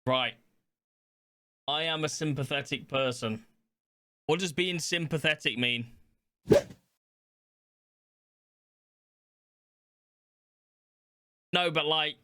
Right. I am a sympathetic person. What does being sympathetic mean? No, but like,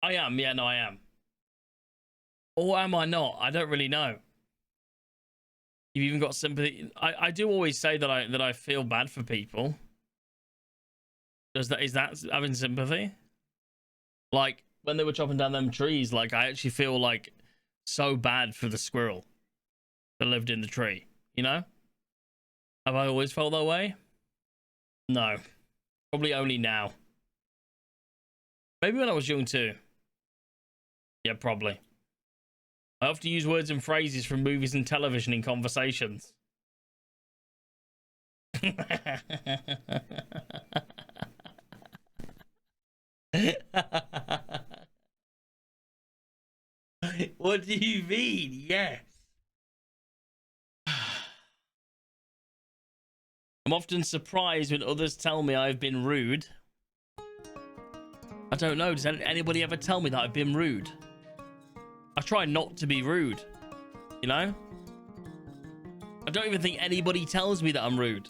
I am. Yeah, no, I am. Or am I not? I don't really know. You've even got sympathy. I do always say that I feel bad for people. Is that having sympathy? Like when they were chopping down them trees, like I actually feel like so bad for the squirrel that lived in the tree. You know? Have I always felt that way? No. Probably only now. Maybe when I was young too. Yeah, probably. I often use words and phrases from movies and television in conversations. What do you mean? Yes. I'm often surprised when others tell me I've been rude. I don't know. Does anybody ever tell me that I've been rude? I try not to be rude. You know? I don't even think anybody tells me that I'm rude.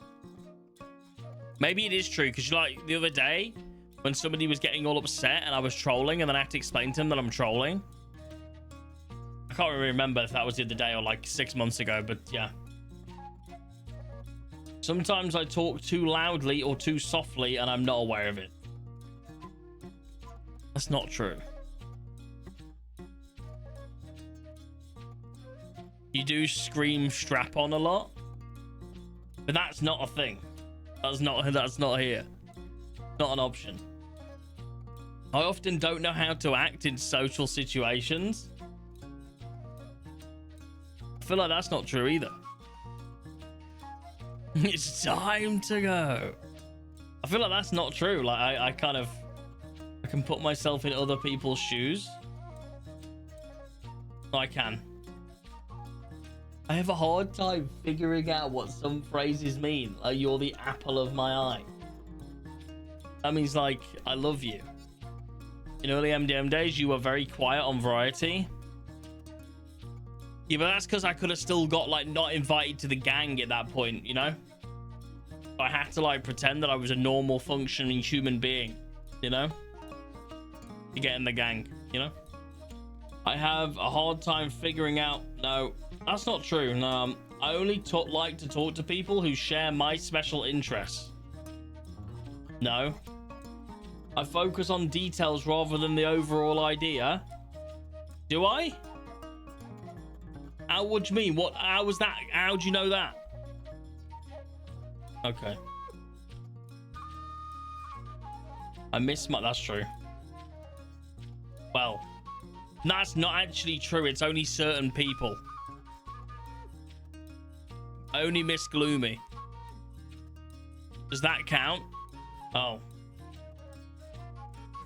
Maybe it is true, because like the other day when somebody was getting all upset and I was trolling, and then I had to explain to them that I'm trolling. I can't really remember if that was the other day or like 6 months ago, but yeah. Sometimes I talk too loudly or too softly and I'm not aware of it. That's not true. You do scream strap on a lot, but that's not a thing. That's not here. Not an option. I often don't know how to act in social situations. I feel like that's not true either. It's time to go. I feel like that's not true. Like I can put myself in other people's shoes. I can. I have a hard time figuring out what some phrases mean. Like, you're the apple of my eye. That means, like, I love you. In early MDM days, you were very quiet on Variety. Yeah, but that's because I could have still got, like, not invited to the gang at that point, you know? I had to, like, pretend that I was a normal, functioning human being, you know? To get in the gang, you know? I have a hard time figuring out... No, that's not true. No, I only like to talk to people who share my special interests. No. I focus on details rather than the overall idea. Do I? How would you mean? How was that? How do you know that? Okay. I miss my... That's true. Well, that's not actually true. It's only certain people. I only miss Gloomy. Does that count? Oh.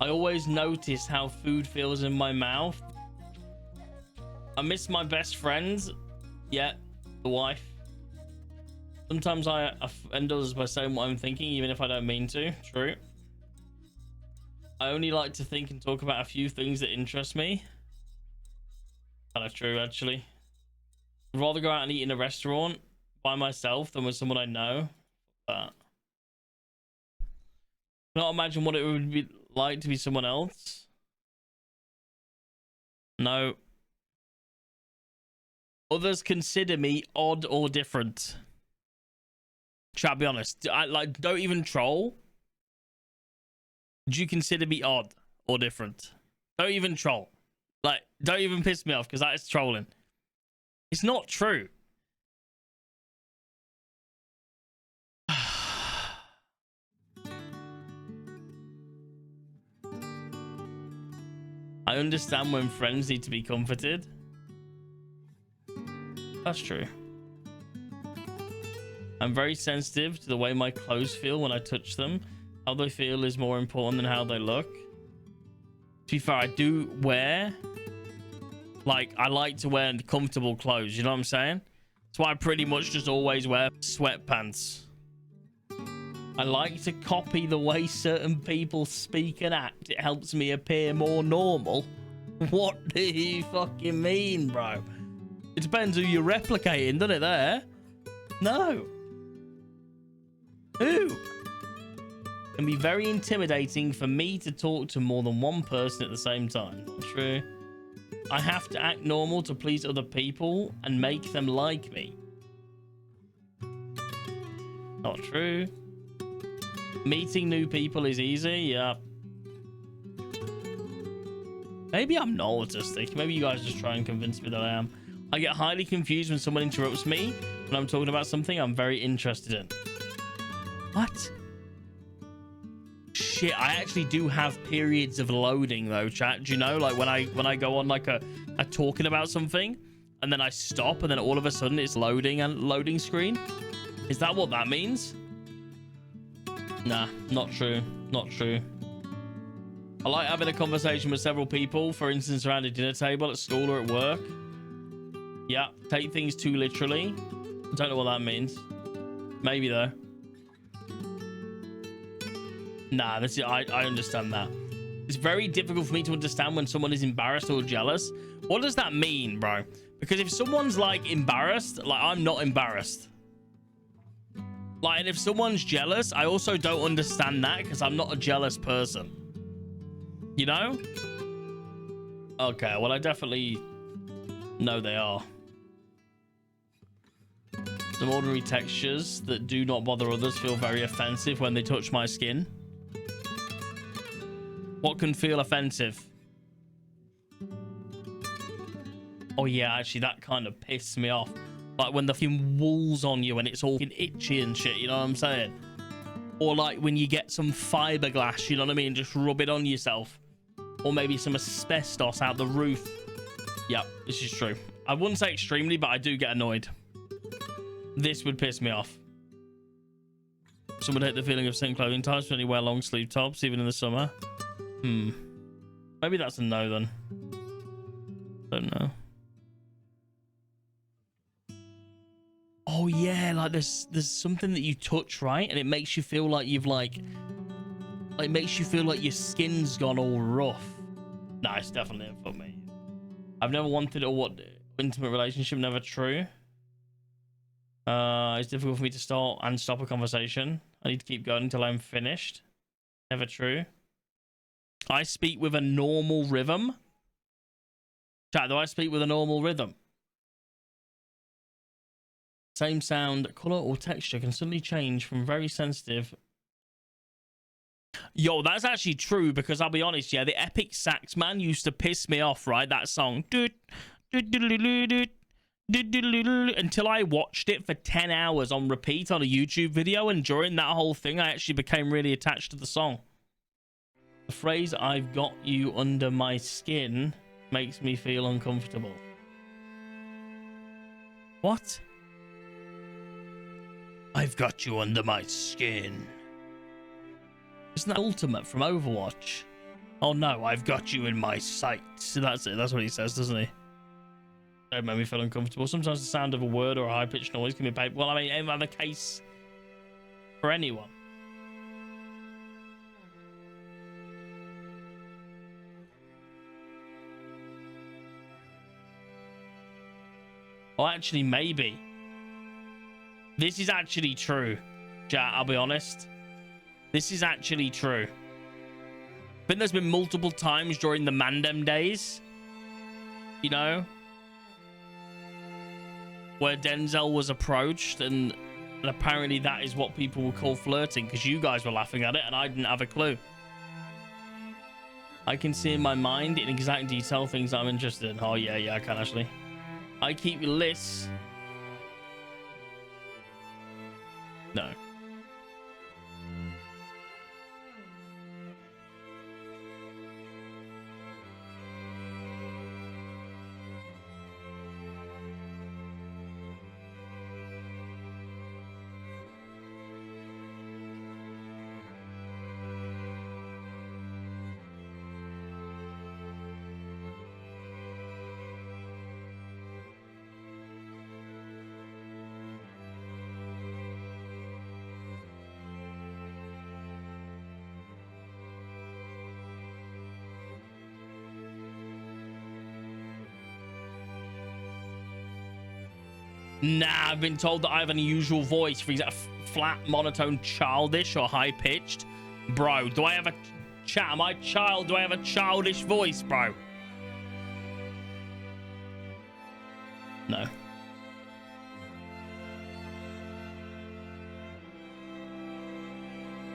I always notice how food feels in my mouth. I miss my best friends. Yeah, the wife. Sometimes I offend others by saying what I'm thinking, even if I don't mean to. True. I only like to think and talk about a few things that interest me. Kind of true, actually. I'd rather go out and eat in a restaurant by myself than with someone I know. But cannot imagine what it would be like to be someone else. No. Others consider me odd or different. Shall I be honest? Don't even troll. Do you consider me odd or different? Don't even troll. Like, don't even piss me off, because that is trolling. It's not true. I understand when friends need to be comforted. That's true. I'm very sensitive to the way my clothes feel when I touch them. How they feel is more important than how they look. To be fair, I do wear... Like, I like to wear comfortable clothes, you know what I'm saying? That's why I pretty much just always wear sweatpants. I like to copy the way certain people speak and act. It helps me appear more normal. What do you fucking mean, bro? It depends who you're replicating, doesn't it, there? No. Who? It can be very intimidating for me to talk to more than one person at the same time. Not true. I have to act normal to please other people and make them like me. Not true. Meeting new people is easy. Yeah. Maybe I'm not autistic. Maybe you guys just try and convince me that I am. I get highly confused when someone interrupts me when I'm talking about something I'm very interested in. What? Shit, I actually do have periods of loading though, chat. Do you know, like when I go on like a talking about something and then I stop and then all of a sudden it's loading and loading screen? Is that what that means? Nah, not true. Not true. I like having a conversation with several people, for instance, around a dinner table at school or at work. Yeah, take things too literally. I don't know what that means. Maybe though. Nah, this is, I understand that. It's very difficult for me to understand when someone is embarrassed or jealous. What does that mean, bro? Because if someone's like embarrassed, like I'm not embarrassed. Like, and if someone's jealous, I also don't understand that because I'm not a jealous person. You know? Okay, well, I definitely know they are. Some ordinary textures that do not bother others feel very offensive when they touch my skin. What can feel offensive? Oh, yeah, actually, that kind of pissed me off. Like when the fucking wool's on you and it's all itchy and shit, you know what I'm saying? Or like when you get some fiberglass, you know what I mean? Just rub it on yourself. Or maybe some asbestos out the roof. Yep, this is true. I wouldn't say extremely, but I do get annoyed. This would piss me off. Someone hate the feeling of certain clothing types when you wear long sleeve tops, even in the summer. Maybe that's a no then. Don't know. Oh yeah, like there's something that you touch, right? And it makes you feel like you've like makes you feel like your skin's gone all rough. Nah, it's definitely it for me. I've never wanted a intimate relationship, never true. It's difficult for me to start and stop a conversation. I need to keep going until I'm finished. Never true. I speak with a normal rhythm. Chat, do I speak with a normal rhythm? Same sound, color, or texture can suddenly change from very sensitive. Yo, that's actually true because I'll be honest, yeah, the epic sax man used to piss me off, right? That song. Until I watched it for 10 hours on repeat on a YouTube video, and during that whole thing, I actually became really attached to the song. The phrase, "I've got you under my skin," makes me feel uncomfortable. What? I've got you under my skin. Isn't that Ultimate from Overwatch? Oh no, I've got you in my sights. That's it. That's what he says, doesn't he? Don't make me feel uncomfortable. Sometimes the sound of a word or a high-pitched noise can be paid. Well, I mean, ain't that the case for anyone? Well, actually, maybe. This is actually true. Chat, I'll be honest. This is actually true. I think there's been multiple times during the Mandem days, you know, where Denzel was approached, and apparently that is what people would call flirting because you guys were laughing at it and I didn't have a clue. I can see in my mind in exact detail things I'm interested in. Oh, yeah, I can actually. I keep lists. No. Nah, I've been told that I have an unusual voice. For example, flat, monotone, childish, or high-pitched. Bro, do I have a chat? Am I child? Do I have a childish voice, bro? No.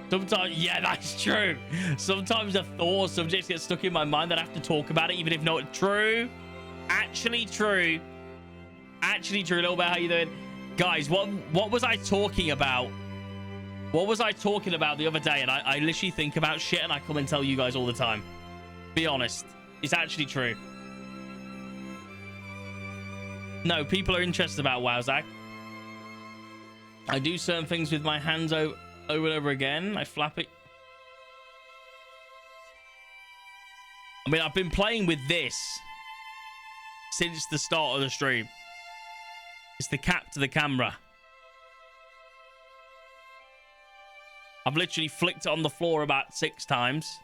Sometimes, yeah, that's true. Sometimes the thought or subjects get stuck in my mind that I have to talk about it, even if not true. Actually true. Actually true. A little bit. How you doing? Guys, what was I talking about? What was I talking about the other day? And I literally think about shit and I come and tell you guys all the time. Be honest. It's actually true. No, people are interested about WoW, Zach. I do certain things with my hands over and over again. I flap it. I mean, I've been playing with this since the start of the stream. It's the cap to the camera. I've literally flicked it on the floor about 6 times.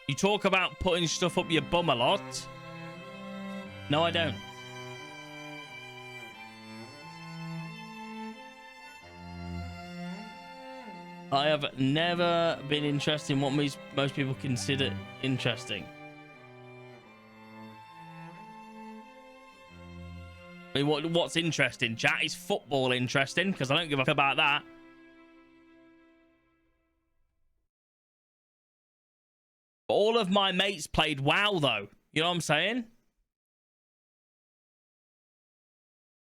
You talk about putting stuff up your bum a lot. No, I don't. I have never been interested in what most people consider interesting. I mean, what's interesting, chat? Is football interesting? Because I don't give a fuck about that. All of my mates played WoW, though. You know what I'm saying?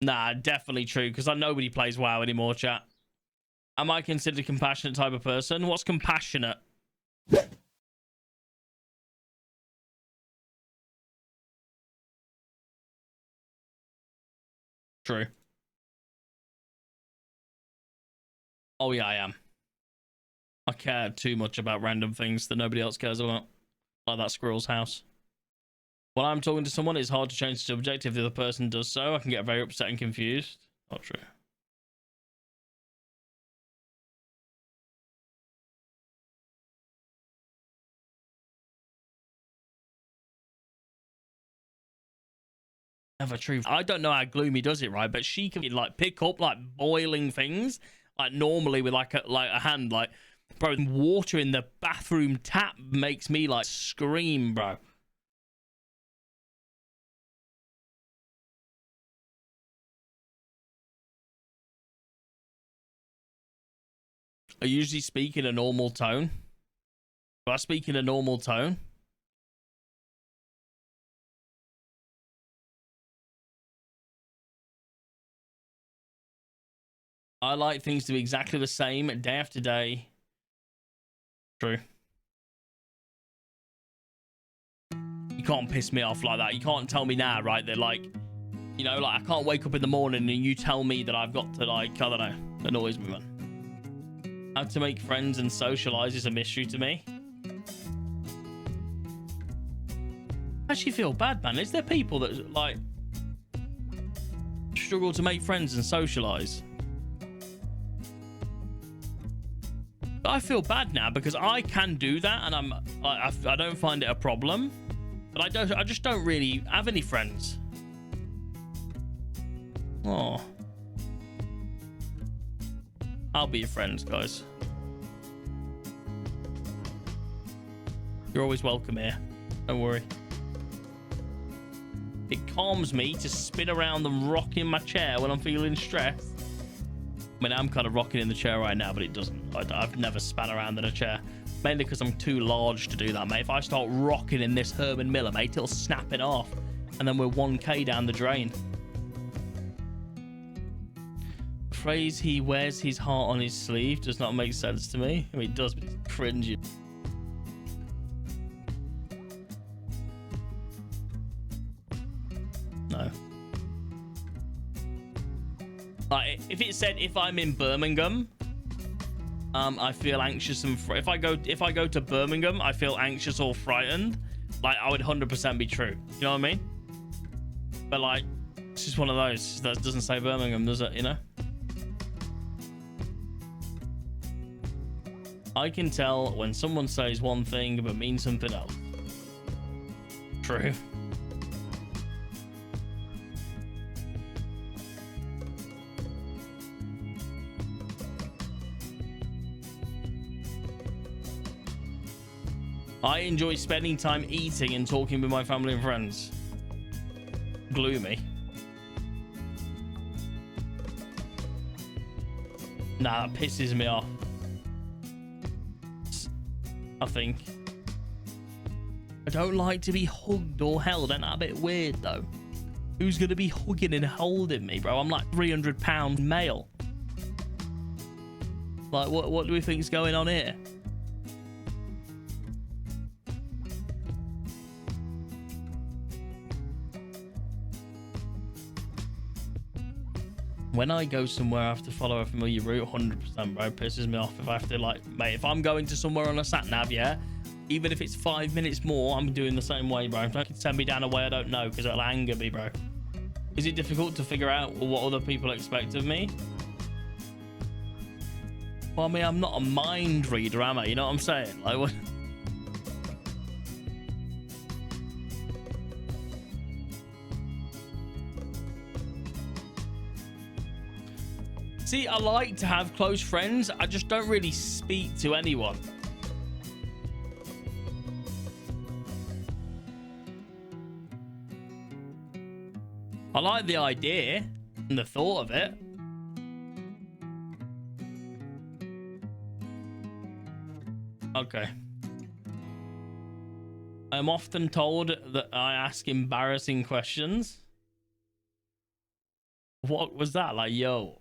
Nah, definitely true, because nobody plays WoW anymore, chat. Am I considered a compassionate type of person? What's compassionate? True. Oh, yeah, I am. I care too much about random things that nobody else cares about. Like that squirrel's house. When I'm talking to someone, it's hard to change the subject. If the other person does so, I can get very upset and confused. Not true. Never true. I don't know how Gloomy does it, right? But she can like pick up like boiling things, like normally with like a hand. Like, bro, water in the bathroom tap makes me like scream, bro. I usually speak in a normal tone. Do I speak in a normal tone? I like things to be exactly the same day after day. True. You can't piss me off like that. You can't tell me now, right? That like, you know, like I can't wake up in the morning and you tell me that I've got to like, I don't know. It annoys me, man. How to make friends and socialize is a mystery to me. I actually feel bad, man. Is there people that like struggle to make friends and socialize? I feel bad now because I can do that and I don't find it a problem, but I just don't really have any friends. Oh, I'll be your friends, guys. You're always welcome here. Don't worry. It calms me to spin around and rock in my chair when I'm feeling stressed. I mean, I'm kind of rocking in the chair right now, but it doesn't. I've never span around in a chair. Mainly because I'm too large to do that, mate. If I start rocking in this Herman Miller, mate, it'll snap it off. And then we're 1K down the drain. The phrase, he wears his heart on his sleeve, does not make sense to me. I mean, it does, but it's cringy. No. Like, if it said if I'm in Birmingham, I feel anxious and if I go to Birmingham, I feel anxious or frightened. Like, I would 100% be true. You know what I mean? But like, it's just one of those that doesn't say Birmingham, does it? You know? I can tell when someone says one thing but means something else. True. I enjoy spending time eating and talking with my family and friends. Gloomy. Nah, that pisses me off. I think. I don't like to be hugged or held. Ain't that a bit weird, though? Who's going to be hugging and holding me, bro? I'm like 300-pound male. Like, what do we think's going on here? When I go somewhere, I have to follow a familiar route. 100%, bro. It pisses me off if I have to, like, mate, if I'm going to somewhere on a sat nav, yeah, even if it's 5 minutes more, I'm doing the same way, bro. If I can send me down a way I don't know, because it'll anger me, bro. Is it difficult to figure out what other people expect of me? Well, I mean, I'm not a mind reader, am I? You know what I'm saying? Like, what? See, I like to have close friends. I just don't really speak to anyone. I like the idea and the thought of it. Okay. I'm often told that I ask embarrassing questions. What was that? Like, yo,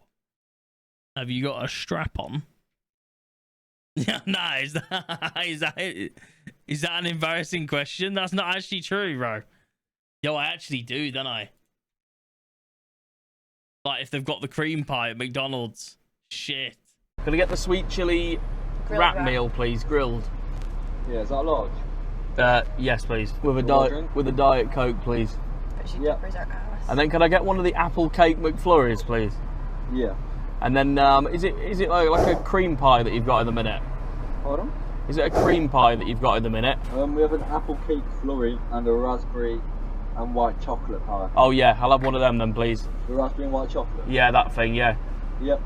have you got a strap on? Yeah, nah, is that an embarrassing question? That's not actually true, bro. Yo, I actually do, don't I? Like, if they've got the cream pie at McDonald's. Shit. Can I get the sweet chili wrap meal, please, grilled? Yeah, is that large? Yes, please. With a diet Coke, please. Yeah. And then can I get one of the apple cake McFlurries, please? Yeah. And then is it like a cream pie that you've got in the minute? Pardon? Is it a cream pie that you've got in the minute? We have an apple cake flurry and a raspberry and white chocolate pie. Oh yeah, I'll have one of them then, please. The raspberry and white chocolate? Yeah, that thing, yeah. Yep.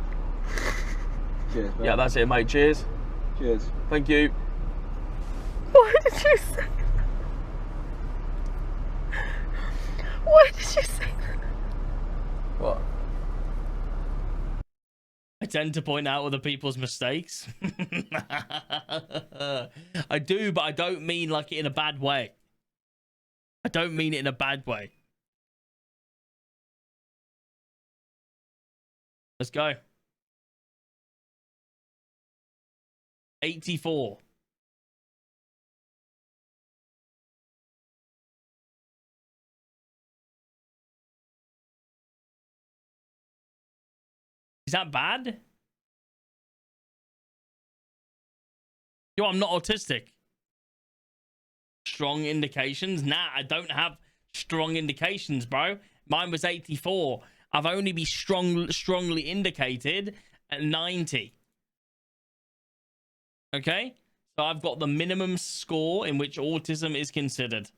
Cheers, mate. Yeah, that's it, mate. Cheers. Cheers. Thank you. Why did you say that? Why did you say that? What? I tend to point out other people's mistakes. I do, but I don't mean like it in a bad way. I don't mean it in a bad way. Let's go. 84. Is that bad? Yo, I'm not autistic. Strong indications? Nah, I don't have strong indications, bro. Mine was 84. I've only been strongly indicated at 90. Okay? So I've got the minimum score in which autism is considered.